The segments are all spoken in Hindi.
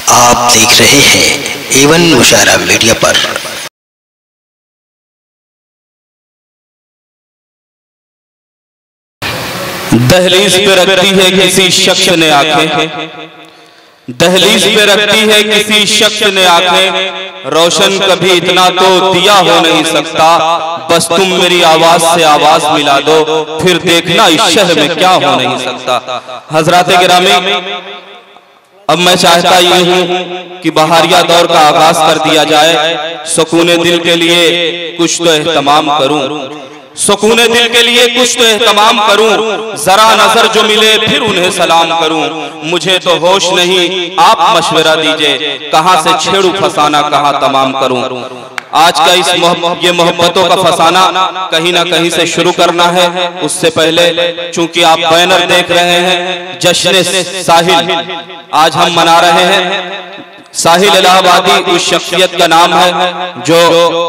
आप देख रहे हैं एवन मुशायरा मीडिया पर। दहलीज पे रखती है किसी शख्स ने आंखें, दहलीज पे रखती है किसी शख्स ने आंखें, रोशन कभी इतना तो दिया हो नहीं सकता, बस तुम मेरी आवाज से आवाज मिला दो, फिर देखना इस शहर में क्या हो नहीं सकता। हजरात गिरामी, अब मैं चाहता ये हूँ कि बहारिया दौर का आगाज कर दिया जाए। सुकूने दिल के लिए कुछ तो एहतमाम करूं, सुकूने दिल के लिए कुछ तो एहतमाम करूं, जरा नजर जो मिले फिर उन्हें सलाम करूं। मुझे तो होश नहीं, आप मशवरा दीजिए, कहां से छेड़ू फसाना कहां तमाम करूं। आज का ये मोहब्बतों का फसाना कहीं ना कहीं से शुरू करना है। उससे पहले चूंकि आप बैनर देख रहे हैं, जश्न साहिल आज हम मना रहे हैं। साहिल इलाहाबादी उस शख्सियत का नाम है जो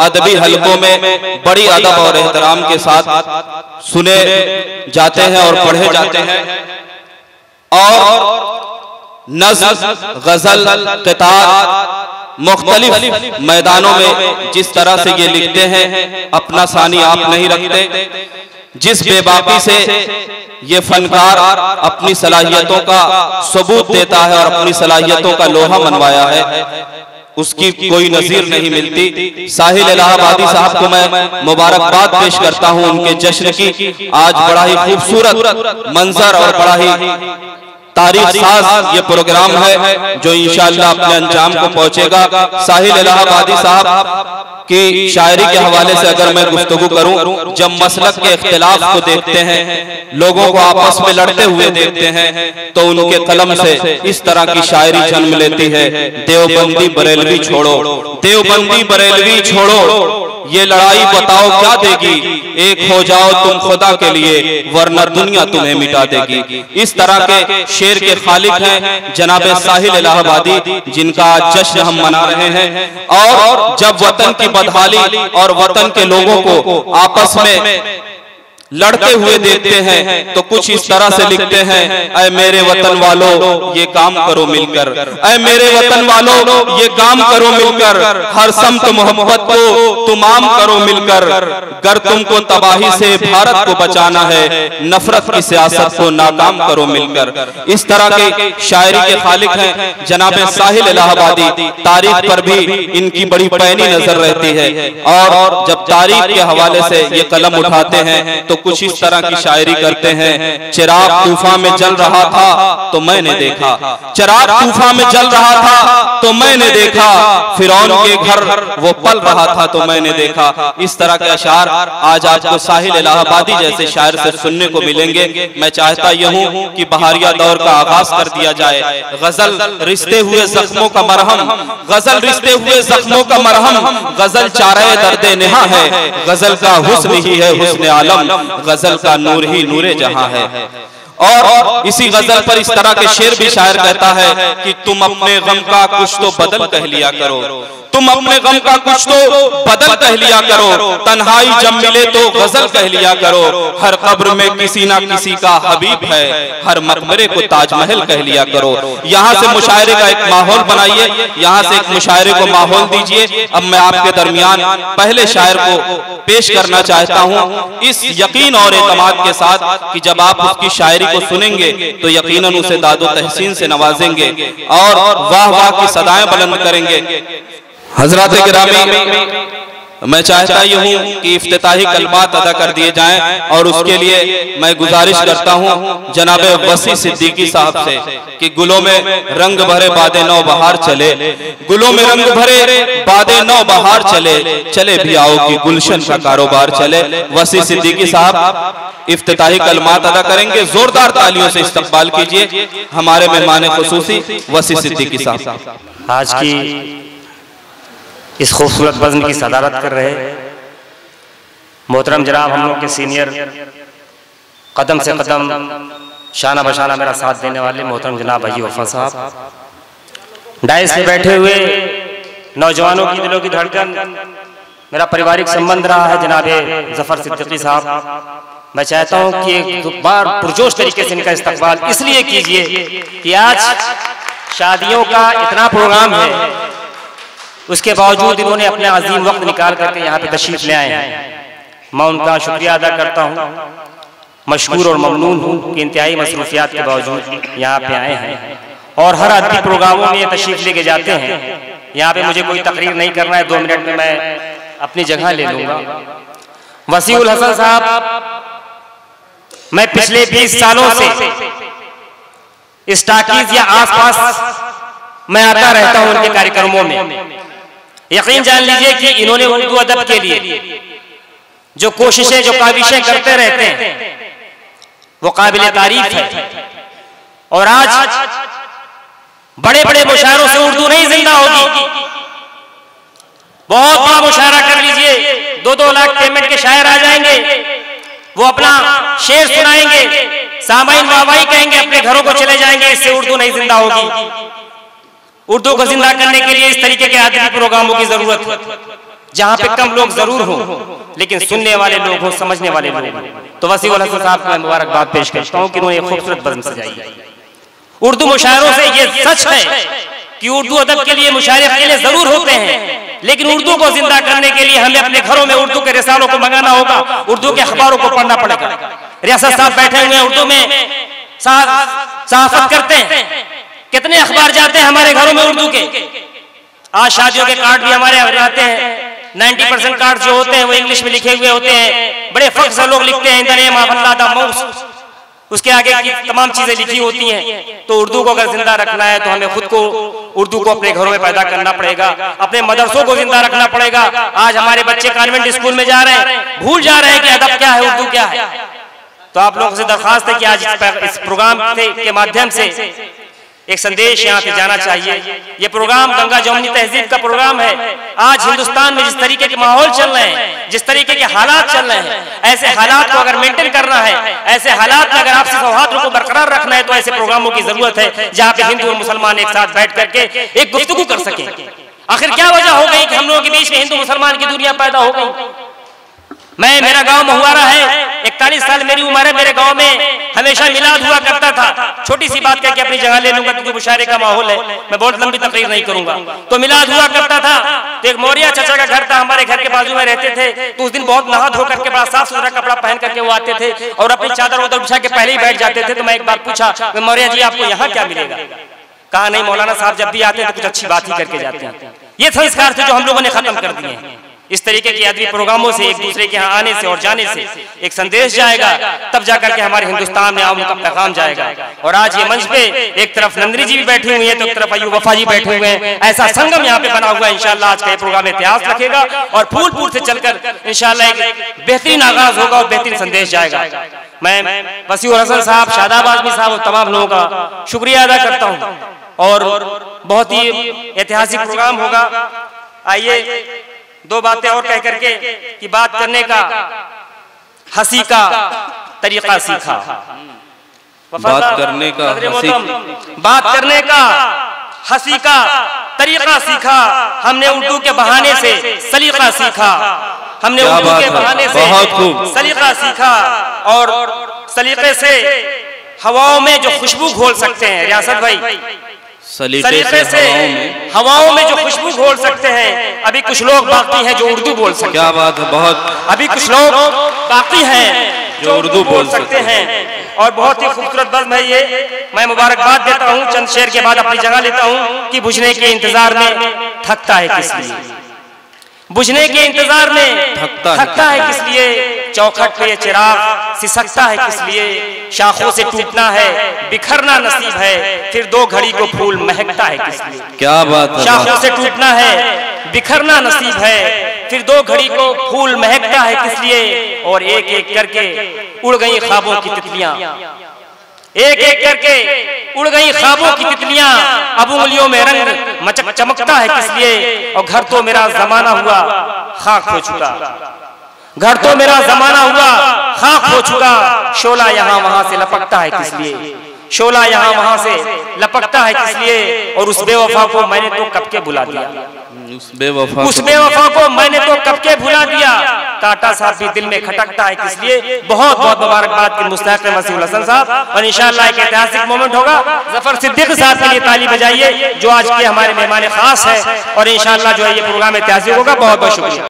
अदबी हलकों में बड़ी अदब और एहतराम के साथ सुने जाते हैं और पढ़े जाते हैं, और नज़्म, गजल, किताब मुख्तलिफ मैदानों में जिस तरह से ये लिखते हैं, अपना सानी आप नहीं रखते। जिस बेबाकी से ये फनकार अपनी सलाहियतों का सबूत देता है और अपनी सलाहियतों का लोहा मनवाया है, उसकी कोई नजीर नहीं मिलती। साहिल इलाहाबादी साहब को मैं मुबारकबाद पेश करता हूं उनके जश्न की। आज बड़ा ही खूबसूरत मंजर और बड़ा ही तारीख साज ये प्रोग्राम है जो इंशाअल्लाह अपने अंजाम को पहुंचेगा। साहिल इलाहाबादी साहब की शायरी के हवाले से अगर मैं गुफ्तगू करूं, जब मसलक के इख्तिलाफ को देखते हैं, लोगों को आपस में लड़ते हुए देखते हैं, तो उनके कलम से इस तरह की शायरी जन्म लेती है। देवबंदी बरेलवी छोड़ो, देवबंदी बरेलवी छोड़ो, ये लड़ाई बताओ क्या देगी, एक हो जाओ तुम खुदा के लिए वरना दुनिया तुम्हें मिटा देगी। इस तरह के शेर के खालिक हैं जनाबे साहिल इलाहाबादी, जिनका जश्न हम मना रहे हैं। और जब वतन की बदहाली और वतन के लोगों को आपस में लड़ते हुए देखते हैं तो कुछ इस तरह से लिखते हैं, ऐ मेरे वतन वालों ये काम करो मिलकर, ऐ मेरे वतन वालों ये काम करो मिलकर, हर समत मोहब्बत को तुमाम करो मिलकर, गर तुमको तबाही से भारत को बचाना है, नफरत की सियासत को नाकाम करो मिलकर। इस तरह के शायरी के खालिक हैं जनाबे साहिल इलाहाबादी। तारीख पर भी इनकी बड़ी पैनी नजर रहती है, और जब तारीख के हवाले से ये कलम उठाते हैं तो कुछ इस तरह की शायरी करते हैं। चिराग तूफान में जल रहा था तो मैंने देखा, चिराग तूफान में जल रहा था तो मैंने देखा, फिरौन के घर वो पल रहा था तो मैंने देखा। इस तरह के अशार आज आपको साहिल इलाहाबादी जैसे शायर से सुनने को मिलेंगे। मैं चाहता यह हूं कि बहारिया दौर का आगाज कर दिया जाए। गजल रिश्ते हुए जख्मों का मरहम, गजल रिश्ते हुए जख्मों का मरहम, गजल चारे दर्दे नेहा है, गजल का हुस्न ही है हुस्न आलम, गजल का नूर ही नूरे जहां है। और इसी गजल पर इस तरह के शेर भी शायर कहता है कि तुम अपने गम का कुछ तो बदल कह लिया करो, तुम अपने गम का कुछ तो बदल कह लिया करो, तन्हाई जब मिले तो गजल कह लिया करो, हर कब्र में किसी ना किसी का हबीब है, हर मकबरे को ताजमहल कह लिया करो। यहाँ से मुशायरे का एक माहौल बनाइए, यहाँ से एक मुशायरे को माहौल दीजिए। अब मैं आपके दरमियान पहले शायर को पेश करना चाहता हूँ, इस यकीन और एतमाद के साथ कि जब आप उसकी शायरी को सुनेंगे तो यकीनन उसे दादो तहसीन से नवाजेंगे और वाह वाह की सदाएं बुलंद करेंगे। हजरात गिरामी, मैं चाहता ये हूँ कि इफ्तिताही कलमात अदा कर दिए जाएं, और उसके लिए मैं गुजारिश करता हूँ जनाबे वसी सिद्दीकी साहब से कि गुलों में रंग भरे बादे नौ बहार चले, गुलों में रंग भरे बादे नौ बहार चले, चले भी आओ कि गुलशन का कारोबार चले। वसी सिद्दीकी साहब इफ्तिताही कलमात अदा करेंगे, जोरदार तालियों से इस्तकबाल कीजिए हमारे मेहमान खुसूसी वसी सिद्दीकी साहब। आज की इस खूबसूरत बज़्म की सदारत कर रहे मोहतरम जनाब हम लोग के सीनियर, कदम से कदम शाना बशाना मेरा साथ देने वाले मोहतरम जनाब भाई वफा साहब, डायस पे बैठे हुए नौजवानों की दिलों की धड़कन, मेरा पारिवारिक संबंध रहा है जनाबे जफर सिद्दीकी साहब। मैं चाहता हूं कि एक बार पुरजोश तरीके से इनका इस्तकबाल इसलिए कीजिए कि आज शादियों का इतना प्रोग्राम है, उसके बावजूद इन्होंने अपने अजीम वक्त निकाल करके यहाँ पे तशरीफ ले आए हैं। मैं उनका शुक्रिया अदा करता हूँ, मशकूर और ममनून हूँ कि इंतहाई मसरूफियात के बावजूद यहाँ पे आए हैं और हर अदबी प्रोग्रामों में ये तशरीफ लेके जाते हैं। यहाँ पे मुझे कोई तकरीर नहीं करना है, 2 मिनट में मैं अपनी जगह ले लूँगा। वसीउल हसन साहब, मैं पिछले 20 सालों से इस टाकीज या आसपास मैं आता रहता हूं उनके कार्यक्रमों में। यकीन जान लीजिए कि इन्होंने उर्दू अदब के लिए जो कोशिशें, जो काविशें करते रहते हैं, वो काबिल तारीफ है। और आज बड़े बड़े मुशायरों से उर्दू नहीं जिंदा होगी। बहुत बड़ा मुशायरा कर लीजिए, 2-2 लाख पेमेंट के शायर आ जाएंगे, वो अपना शेर सुनाएंगे, सामाइन वाहवाही कहेंगे, अपने घरों को चले जाएंगे, इससे उर्दू नहीं जिंदा होगी। उर्दू को जिंदा करने के लिए इस तरीके के अदबी प्रोग्रामों की जरूरत है, जहां पे कम लोग जरूर हों लेकिन सुनने वाले लोग हों, समझने वाले लोग हों। तो वसीउल हसन साहब को मैं मुबारकबाद पेश करता हूं कि उन्होंने खूबसूरत बज़्म सजाई। उर्दू मुशायरों से ये सच है कि उर्दू अदब के लिए मुशायरे अकेले जरूर होते हैं, लेकिन उर्दू को जिंदा करने के लिए हमें अपने घरों में उर्दू के रिसालों को मंगाना होगा, उर्दू के अखबारों को पढ़ना पड़ेगा। रियासत साहब बैठे हुए उर्दू में सहाफत करते हैं, कितने अखबार जाते हैं हमारे घरों में उर्दू के। आज शादियों के कार्ड भी हमारे आते हैं, 90% कार्ड जो होते हैं वो इंग्लिश में लिखे हुए होते हैं, बड़े फख्र से लोग लिखते हैं in the name of Allah the most, उसके आगे की तमाम चीजें लिखी होती हैं। तो उर्दू को अगर जिंदा रखना है तो हमें खुद को उर्दू को अपने घरों में पैदा करना पड़ेगा, अपने मदरसों को जिंदा रखना पड़ेगा। आज हमारे बच्चे कॉन्वेंट स्कूल में जा रहे हैं, भूल जा रहे हैं कि अदब क्या है, उर्दू क्या है। तो आप लोगों से दरखास्त है कि आज इस प्रोग्राम के माध्यम से एक संदेश यहाँ पे जाना चाहिए। ये प्रोग्राम गंगा जमुनी तहजीब का प्रोग्राम है। आज हिंदुस्तान में जिस तरीके के माहौल चल रहे हैं, जिस तरीके के हालात चल रहे हैं, ऐसे हालात को अगर मेंटेन करना है, ऐसे हालात में अगर आपसी सौहार्द को बरकरार रखना है, तो ऐसे प्रोग्रामों की जरूरत है जहाँ पे हिंदू और मुसलमान एक साथ बैठ करके एक गुफ्तगू कर सके। आखिर क्या वजह हो गई कि हम लोगों के बीच में हिंदू मुसलमान की दुनिया पैदा हो गई। मेरा गांव महुआरा है, 41 साल मेरी उम्र है। मेरे गांव में हमेशा मिलाद हुआ करता था। छोटी सी बात कह के अपनी जगह ले लूंगा क्योंकि मुशायरे का माहौल है, मैं बहुत लंबी तकरीर नहीं करूंगा। तो मिलाद हुआ करता था, तो एक मौर्या चाचा का घर था, हमारे घर के बाजू में रहते थे। तो उस दिन बहुत नहा धो करके बड़ा साफ सुथरा कपड़ा पहन करके वो आते थे और अपनी चादर उधर बिछा के पहले ही बैठ जाते थे। तो मैं एक बार पूछा, मौर्या जी आपको यहाँ क्या मिलेगा? कहा नहीं मौलाना साहब जब भी आते हैं तो कुछ अच्छी बात ही करके जाते हैं। ये संस्कार थे जो हम लोगों ने खत्म कर दिए हैं। इस तरीके के अदबी प्रोग्रामों से एक दूसरे के यहाँ आने से और जाने से एक संदेश जाएगा, तब जाकर के हमारे हिंदुस्तान में आम का पैगाम जाएगा। और आज ये मंच पे एक तरफ नंदनी जी भी बैठी हुई हैं, तो एक तरफ अय्यूब वफा जी बैठे हुए हैं। ऐसा संगम यहाँ पे बना हुआ है। इंशाल्लाह आज का ये प्रोग्राम इतिहास रखेगा और फूलपुर से चलकर इंशाल्लाह एक बेहतरीन आगाज होगा और बेहतरीन संदेश जाएगा। मैं वसीउल हसन साहब, शादाब आजमी साहब और तमाम लोगों का शुक्रिया अदा करता हूँ और बहुत ही ऐतिहासिक प्रोग्राम होगा। आइए 2 बातें और कह करके कि बात करने का हंसी का तरीका सीखा, बात करने का हंसी का तरीका सीखा। हमने उर्दू के बहाने से सलीका सीखा, हमने उर्दू के बहाने से सलीका सीखा और सलीके से हवाओं में जो खुशबू घोल सकते हैं, रियासत भाई, सलीके से हवाओं में जो खुशबू घोल सकते हैं। अभी कुछ लोग बाकी हैं जो उर्दू बोल सकते हैं। क्या बात है, बहुत। अभी कुछ लोग बाकी हैं जो उर्दू बोल सकते हैं और बहुत ही खूबसूरत बज़्म है ये। मैं मुबारकबाद देता हूँ, चंद शेर के बाद अपनी जगह लेता हूँ कि बुझने के इंतजार में थकता है किस लिए, बुझने के इंतजार में थकता है किस लिए, चौखट पे ये चिराग सिसकता है किस लिए, शाखों से टूटना है बिखरना नसीब है, फिर 2 घड़ी को फूल महकता है किस लिए। क्या बात है, शाखों से टूटना है बिखरना नसीब है, फिर 2 घड़ी को फूल महकता है किस लिए। और एक एक करके उड़ गई ख्वाबों की तितलियां, एक एक करके उड़ गई ख्वाबों की तितलियां, अब उंगलियों में रंग चमकता है किस लिए। और घर तो मेरा जमाना हुआ खाक हो चुका, घर तो मेरा जमाना हुआ खाक हो चुका, शोला यहाँ वहां से लपकता है किस लिए, शोला यहाँ वहां से लपकता है किस लिए। और उस बेवफा को मैंने तो कब के बुला दिया, उस बेवफा को मैंने तो कब के भुला दिया, काटा साहब भी दिल में खटकता है, इसलिए बहुत बहुत मुबारकबाद की मुस्तहिक है वसीउल हसन साहब। और इंशाअल्लाह एक ऐतिहासिक मोमेंट होगा, जफर सिद्दीक साहब के लिए ताली बजाइए जो आज के हमारे मेहमान खास है, और इंशाअल्लाह जो है ये प्रोग्राम ऐतिहासिक होगा। बहुत बहुत शुक्रिया।